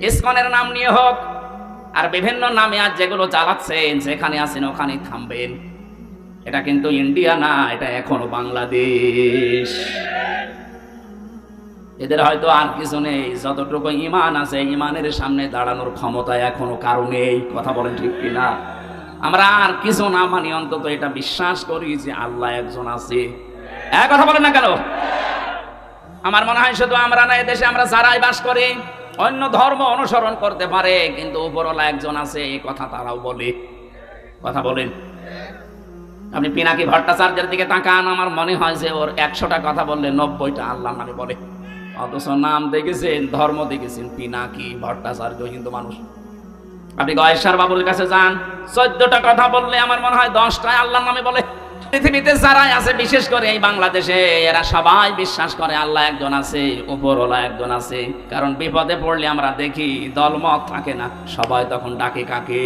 ইসকনের নাম নিয়ে হোক আর বিভিন্ন নামে আজ যেগুলো চালাচ্ছেন, যেখানে আছেন ওখানে থামবেন। এটা কিন্তু ইন্ডিয়া না, এটা এখনো বাংলাদেশ। এদের হয়তো আর কিছু নেই, যতটুকু ঈমান আছে ঈমানের সামনে দাঁড়ানোর ক্ষমতা এখনো কারো নেই। কথা বলেন ঠিক কিনা? আমরা আর কিছু না মানি, অন্তত এটা বিশ্বাস করি যে আল্লাহ একজন আছে। কথা বলেন না কেন? আমার মনে হয় শুধু আমরা না, এদেশে আমরা যারাই বাস করি অন্য ধর্ম অনুসরণ করতে পারে, কিন্তু উপরওয়ালা একজন আছে এই কথা তারাও বলে। কথা বলেন। আপনি পিনাকি ভট্টাচার্যের দিকে তাকান, আমার মনে হয় যে ওর 100টা কথা বললে 90টা আল্লাহর নামে বলে, অথচ নাম দেখেছেন, ধর্ম দেখেছেন পিনাকি ভট্টাচার্য, হিন্দু মানুষ। আপনি গয়েশ্বর বাবুর কাছে যান, 14টা কথা বললে আমার মনে হয় 10টায় আল্লাহর নামে বলে। পৃথিবীতে যারাই আছে, বিশেষ করে এই বাংলাদেশে, এরা সবাই বিশ্বাস করে আল্লাহ একজন আছে, উপরওয়ালা একজন আছে। কারণ বিপদে পড়লে আমরা দেখি দলমত থাকে না, সবাই তখন ডাকে কাকে?